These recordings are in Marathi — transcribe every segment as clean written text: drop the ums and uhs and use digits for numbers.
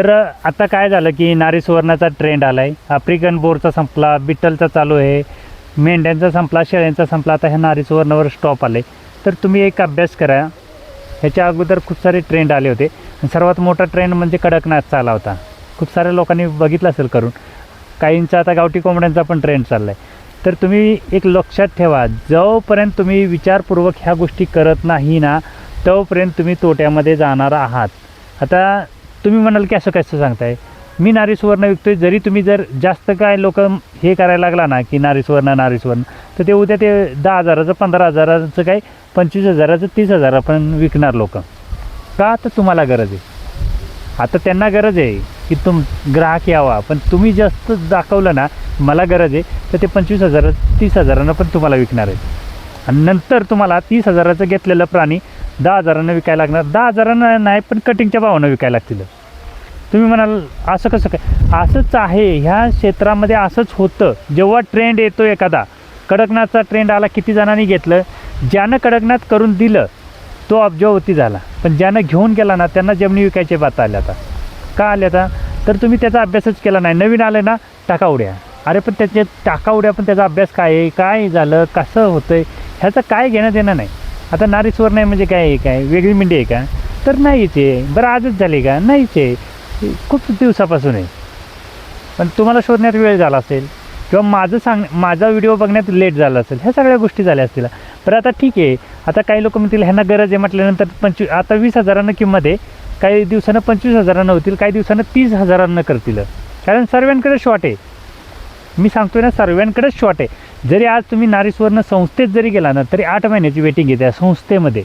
तर आता काय झालं की नारी सुवर्णाचा ट्रेंड आला आहे. आफ्रिकन बोरचा संपला, बिट्टलचा चालू आहे, मेंढ्यांचा संपला, शेळ्यांचा संपला, आता ह्या नारी सुवर्णावर स्टॉप आले. तर तुम्ही एक अभ्यास करा. ह्याच्या अगोदर खूप सारे ट्रेंड आले होते. सर्वात मोठा ट्रेंड म्हणजे कडकनाथचा आला होता. खूप साऱ्या लोकांनी बघितलं असेल करून. काहींचा आता गावठी कोंबड्यांचा पण ट्रेंड चालला आहे. तर तुम्ही एक लक्षात ठेवा, जोपर्यंत तुम्ही विचारपूर्वक ह्या गोष्टी करत नाही ना, तोपर्यंत तुम्ही तोट्यामध्ये जाणार आहात. आता तुम्ही म्हणाल की असं कसं सांगताय, मी नारी सुवर्ण विकतोय. जरी तुम्ही जर जास्त काय लोक हे करायला लागला ना की नारी सुवर्ण, तर ते उद्या ते 10,000चं 15,000चं काय 25,000चं 30,000 पण विकणार लोक. का? तर तुम्हाला गरज आहे. आता त्यांना गरज आहे की ग्राहक यावा, पण तुम्ही जास्त दाखवलं ना मला गरज आहे, तर ते 25,000 30,000 पण तुम्हाला विकणार आहे. आणि नंतर तुम्हाला 30,000चं घेतलेलं प्राणी 10,000 विकायला लागणार. 10,000 नाही, पण कटिंगच्या भावानं विकायला लागतील. तुम्ही म्हणाल असं कसं काय? असंच आहे, ह्या क्षेत्रामध्ये असंच होतं. जेव्हा ट्रेंड येतो एखादा, कडकनाथचा ट्रेंड आला, किती जणांनी घेतलं. ज्यानं कडकनाथ करून दिलं तो अब्जावती झाला, पण ज्यानं घेऊन गेला ना त्यांना जमिनी विकायचे बाता आल्या. आता का आल्या? आता तर तुम्ही त्याचा अभ्यासच केला नाही. नवीन आलं ना टाका उड्या. अरे पण त्याचे टाका उड्या, पण त्याचा अभ्यास काय आहे, काय झालं, कसं होतं आहे, ह्याचं काय घेणं देणं नाही. आता नारी सुवर्ण आहे म्हणजे काय आहे, काय वेगळी मेंढी आहे का? तर नाहीच आहे. बरं आजच झाली का? नाहीच आहे, खूप दिवसापासून आहे. पण तुम्हाला शोधण्यात वेळ झाला असेल, किंवा माझा व्हिडिओ बघण्यात लेट झाला असेल, ह्या सगळ्या गोष्टी झाल्या असतील. बरं आता ठीक आहे. आता काही लोक म्हणतील ह्यांना गरज आहे म्हटल्यानंतर आता 20,000 किंमत आहे, काही दिवसानं 25,000 होतील, काही दिवसानं 30,000 करतील. कारण सर्वांकडे शॉर्ट आहे. मी सांगतोय ना, सर्वांकडेच शॉर्ट आहे. जरी आज तुम्ही नारी सुवर्ण संस्थेत जरी गेला ना, तरी 8 महिन्याची वेटिंग येते संस्थेमध्ये.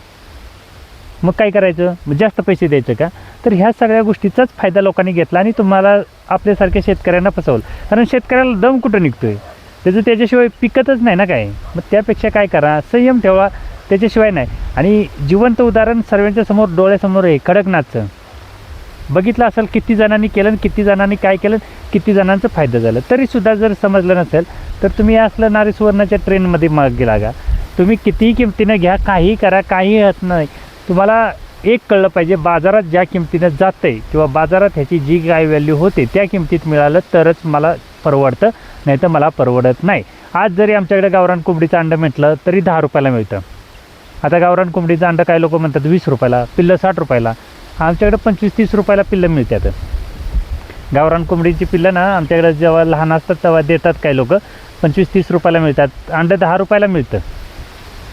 मग काय करायचं? मग जास्त पैसे द्यायचं का? तर ह्या सगळ्या गोष्टीचाच फायदा लोकांनी घेतला आणि तुम्हाला आपल्यासारख्या शेतकऱ्यांना फसवलं. कारण शेतकऱ्याला दम कुठं निघतोय, त्याच्याशिवाय पिकतच नाही ना काय. मग त्यापेक्षा काय करा, संयम ठेवा, त्याच्याशिवाय नाही. आणि जिवंत उदाहरण सर्वांच्या समोर डोळ्यासमोर आहे कडकनाथचं. बघितलं असेल किती जणांनी केलं, किती जणांनी काय केलं, किती जणांचं फायदा झालं. तरीसुद्धा जर समजलं नसेल तर तुम्ही असलं नारी सुवर्णाच्या ट्रेनमध्ये मागे लागा. तुम्ही कितीही किमतीनं घ्या, काहीही करा, काही होत नाही. तुम्हाला एक कळलं पाहिजे, बाजारात ज्या किमतीनं जातं आहे किंवा बाजारात ह्याची जी काय व्हॅल्यू होते त्या किमतीत मिळालं तरच मला परवडतं, नाही तर मला परवडत नाही. आज जरी आमच्याकडे गावरान कोंबडीचं अंडं म्हटलं तरी 10 रुपयाला मिळतं. आता गावरान कोंबडीचं अंडं काही लोक म्हणतात 20 रुपयाला, पिल्लं 60 रुपयाला. आमच्याकडे 25-30 रुपयाला पिल्लं मिळतात. गावरान कोंबडीची पिल्लं ना आमच्याकडे जेव्हा लहान असतात तेव्हा देतात काही लोक, 25-30 रुपयाला मिळतात. अंडं 10 रुपयाला मिळतं.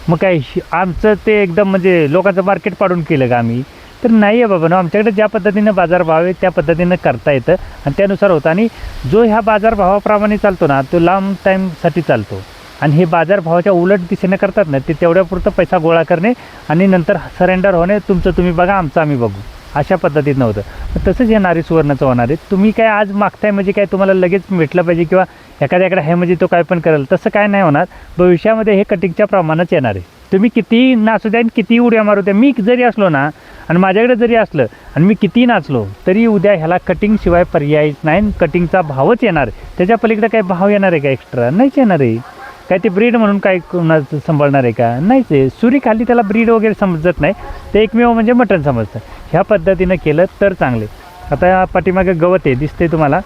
मग काय आमचं ते एकदम म्हणजे लोकांचं मार्केट पाडून केलं का आम्ही? तर नाही आहे बाबा. आमच्याकडे ज्या पद्धतीनं बाजारभाव आहे त्या पद्धतीनं करता येतं आणि त्यानुसार होतं. आणि जो ह्या बाजारभावाप्रमाणे चालतो ना तो लांब टाईमसाठी चालतो. आणि हे बाजारभावाच्या उलट दिशेने करतात ना, ते तेवढ्यापुरतं पैसा गोळा करणे आणि नंतर सरेंडर होणे, तुमचं तुम्ही बघा, आमचं आम्ही बघू, अशा पद्धतीनं होतं. तसंच हे नारी सुवर्णाचं होणार आहे. तुम्ही काय आज मागताय म्हणजे काय तुम्हाला लगेच भेटलं पाहिजे किंवा एखाद्याकडे आहे म्हणजे तो काय पण करेल, तसं काय नाही होणार. भविष्यामध्ये हे कटिंगच्या प्रमाणात येणार आहे. तुम्ही कितीही नाचू द्या आणि कितीही उड्या मारू द्या, मी जरी असलो ना आणि माझ्याकडे जरी असलं आणि मी कितीही नाचलो तरी उद्या ह्याला कटिंगशिवाय पर्यायच नाही. कटिंगचा भावच येणार आहे. त्याच्या पलीकडे काय भाव येणार आहे का एक्स्ट्रा? नाहीच येणार आहे. काय ते ब्रीड म्हणून काय कोणाचं सांभाळणार आहे का? नाहीच आहे. सुरी खाली त्याला ब्रीड वगैरे समजत नाही, ते एकमेव म्हणजे मटण समजतं. ह्या पद्धतीनं केलं तर चांगले. आता पाठीमागे गवत आहे दिसते तुम्हाला,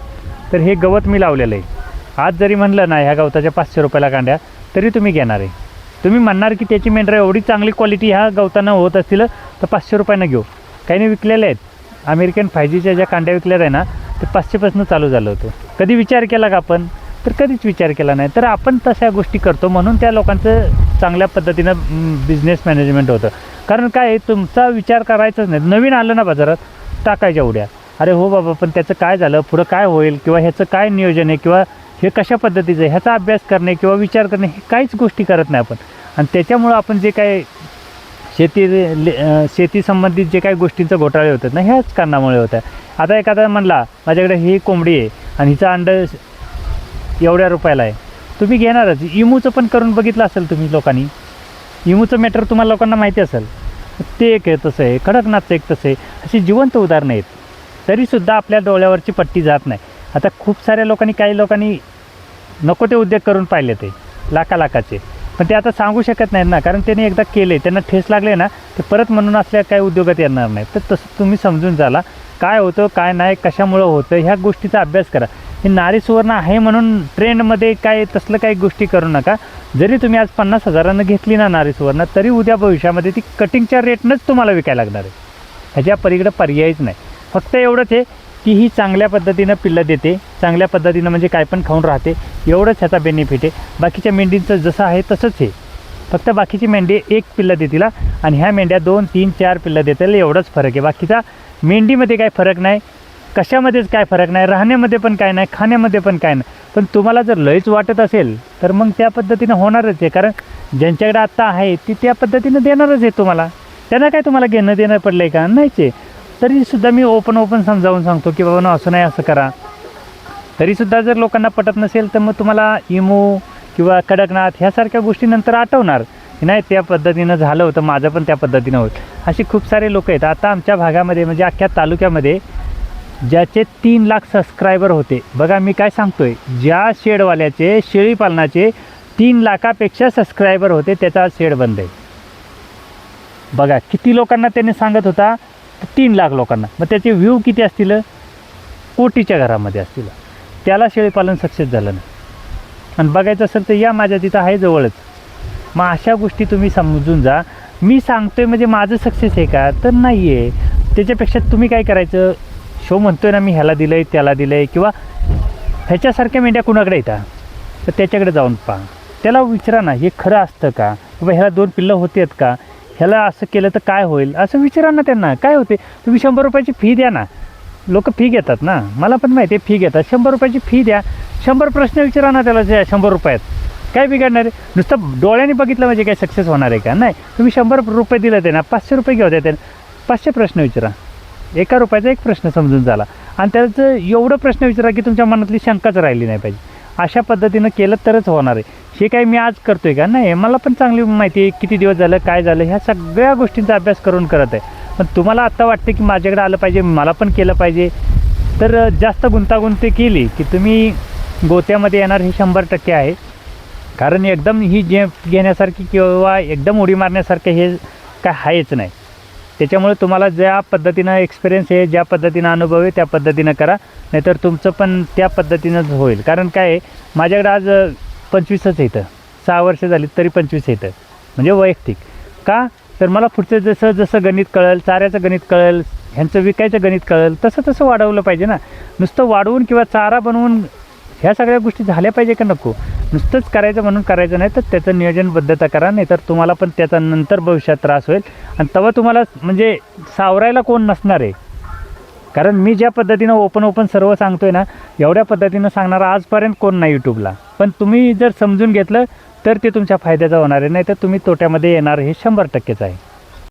तर हे गवत मी लावलेलं आहे. आज जरी म्हणलं ना ह्या गवताच्या 500 रुपयाला कांड्या, तरी तुम्ही घेणार आहे. तुम्ही म्हणणार की त्याची मेंढरं एवढी चांगली क्वालिटी ह्या गवतानं होत असतील तर 500 रुपयानं घेऊ. काही नाही विकलेले आहेत. अमेरिकन 5Gच्या ज्या कांड्या विकल्या आहे ना, ते 500पासून चालू झालं होतं. कधी विचार केला का आपण? तर कधीच विचार केला नाही. तर आपण तशा गोष्टी करतो म्हणून त्या लोकांचं चांगल्या पद्धतीनं बिझनेस मॅनेजमेंट होतं. कारण काय, तुमचा विचार करायचाच नाही. नवीन आलं ना बाजारात, टाकायच्या उड्या. अरे हो बाबा, पण त्याचं काय झालं, पुढं काय होईल, किंवा ह्याचं काय नियोजन आहे, किंवा हे कशा पद्धतीचं आहे, ह्याचा अभ्यास करणे किंवा विचार करणे, हे काहीच गोष्टी करत नाही आपण. आणि त्याच्यामुळं आपण जे काय शेती संबंधित जे काही गोष्टींचं घोटाळे होतात ना, ह्याच कारणामुळे होतं. आता एखादा म्हणला माझ्याकडे ही कोंबडी आहे आणि हिचं अंडं एवढ्या रुपयाला आहे, तुम्ही घेणारच. इमूचं पण करून बघितलं असेल तुम्ही लोकांनी. इमूचं मॅटर तुम्हाला लोकांना माहिती असेल. ते एक आहे तसं आहे, कडकनाथचं एक तसं आहे. अशी जिवंत उदाहरणं आहेत. तरीसुद्धा आपल्या डोळ्यावरची पट्टी जात नाही. आता खूप साऱ्या लोकांनी, काही लोकांनी नको ते उद्योग करून पाहिले, ते लाखाचे, पण ते आता सांगू शकत नाहीत ना, कारण त्यांनी एकदा केले, त्यांना ठेस लागले ना, ते परत म्हणून असल्या काही उद्योगात येणार नाही. तर तसं तुम्ही समजून झाला काय होतं काय नाही, कशामुळं होतं, ह्या गोष्टीचा अभ्यास करा. हे नारी सुवर्ण आहे म्हणून ट्रेंडमध्ये काय तसलं काही गोष्टी करू नका. जरी तुम्ही आज 50,000 घेतली ना नारी सुवर्ण, तरी उद्या भविष्यामध्ये ती कटिंगच्या रेटनंच तुम्हाला विकायला लागणार आहे. ह्याच्या पलीकडे पर्यायच नाही. फक्त एवढंच आहे की ही चांगल्या पद्धतीनं पिल्लं देते, चांगल्या पद्धतीनं म्हणजे काय पण खाऊन राहते, एवढंच ह्याचा बेनिफिट आहे. बाकीच्या मेंढींचं जसं आहे तसंच आहे. फक्त बाकीची मेंढी 1 पिल्लं देतील आणि ह्या मेंढ्या 2, 3, 4 पिल्लं देतील, एवढंच फरक आहे. बाकीचा मेंढीमध्ये काय फरक नाही, कशामध्येच काय फरक नाही, राहण्यामध्ये पण काय नाही, खाण्यामध्ये पण काय नाही. पण तुम्हाला जर लयच वाटत असेल तर मग त्या पद्धतीनं होणारच आहे. कारण ज्यांच्याकडे आत्ता आहे ती त्या पद्धतीनं देणारच आहे तुम्हाला. त्यांना काय तुम्हाला घेणं देणं पडलं आहे का? नाहीच आहे. तरीसुद्धा मी ओपन समजावून सांगतो की बाबा असं नाही, असं करा. तरीसुद्धा जर लोकांना पटत नसेल तर मग तुम्हाला इमू किंवा कडकनाथ ह्यासारख्या गोष्टी नंतर आठवणार, नाही त्या पद्धतीनं झालं होतं, माझं पण त्या पद्धतीनं होतं. अशी खूप सारे लोक आहेत. आता आमच्या भागामध्ये म्हणजे अख्ख्या तालुक्यामध्ये ज्याचे 3 लाख सबस्क्रायबर होते, बघा मी काय सांगतोय, ज्या शेडवाल्याचे शेळीपालनाचे 3 लाखापेक्षा सबस्क्रायबर होते त्याचा आज शेड बंद आहे. बघा किती लोकांना त्याने सांगत होता, 3 लाख लोकांना. मग त्याचे व्ह्यू किती असतील? कोटीच्या घरामध्ये असतील. त्याला शेळीपालन सक्सेस झालं नाही. आणि बघायचं असेल तर या माझ्या तिथं आहे जवळच. मग अशा गोष्टी तुम्ही समजून जा. मी सांगतोय म्हणजे माझं सक्सेस आहे का? तर नाही आहे. त्याच्यापेक्षा तुम्ही काय करायचं, शो म्हणतोय ना मी ह्याला दिलं आहे त्याला दिलं आहे, किंवा ह्याच्यासारख्या मेंढ्या कुणाकडे येतात तर त्याच्याकडे जाऊन पहा, त्याला विचारा ना हे खरं असतं का, किंवा ह्याला 2 पिल्लं होती आहेत का, ह्याला असं केलं तर काय होईल, असं विचारा ना त्यांना. काय होते, तुम्ही 100 रुपयाची फी द्या ना. लोक फी घेतात ना, मला पण माहिती आहे फी घेतात. 100 रुपयाची फी द्या, 100 प्रश्न विचारा ना त्याला. 100 रुपयात काय बिघडणार आहे? नुसतं डोळ्याने बघितलं म्हणजे काय सक्सेस होणार आहे का? नाही. तुम्ही 100 रुपये दिले ते ना, 500 रुपये घेऊ द्या त्याने, 500 प्रश्न विचारा. 1 रुपयाचा 1 प्रश्न समजून झाला. आणि त्याचं एवढं प्रश्न विचारा की तुमच्या मनातली शंकाच राहिली नाही पाहिजे. अशा पद्धतीनं केलं तरच होणार आहे. हे काही मी आज करतोय का? नाही, मला पण चांगली माहिती आहे किती दिवस झालं काय झालं, ह्या सगळ्या गोष्टींचा अभ्यास करून करत आहे. पण तुम्हाला आत्ता वाटते की माझ्याकडे आलं पाहिजे, मला पण केलं पाहिजे, तर जास्त गुंतागुंती केली की तुम्ही गोत्यामध्ये येणार हे 100% आहे. कारण एकदम ही घेण्यासारखी किंवा एकदम उडी मारण्यासारखं हे काय आहेच नाही. त्याच्यामुळे तुम्हाला ज्या पद्धतीनं एक्सपिरियन्स आहे, ज्या पद्धतीनं अनुभव आहे त्या पद्धतीनं करा, नाहीतर तुमचं पण त्या पद्धतीनंच होईल. कारण काय आहे, माझ्याकडे आज 25च येतं, 6 वर्ष झाली तरी 25 येतं, म्हणजे वैयक्तिक. का तर मला पुढचं जसं जसं गणित कळेल, चाऱ्याचं गणित कळेल, ह्यांचं विकायचं गणित कळेल, तसं वाढवलं पाहिजे ना. नुसतं वाढवून किंवा चारा बनवून ह्या सगळ्या गोष्टी झाल्या पाहिजे का? नको. नुसतंच करायचं म्हणून करायचं नाही, तर त्याचं नियोजनबद्धता करा, नाही तर तुम्हाला पण त्याचा नंतर भविष्यात त्रास होईल. आणि तेव्हा तुम्हाला म्हणजे सावरायला कोण नसणार आहे. कारण मी ज्या पद्धतीनं ओपन सर्व सांगतोय ना, एवढ्या पद्धतीनं सांगणारा आजपर्यंत कोण नाही यूट्यूबला. पण तुम्ही जर समजून घेतलं तर ते तुमच्या फायद्याचं होणार आहे, नाही तर तुम्ही तोट्यामध्ये येणार हे 100%च आहे.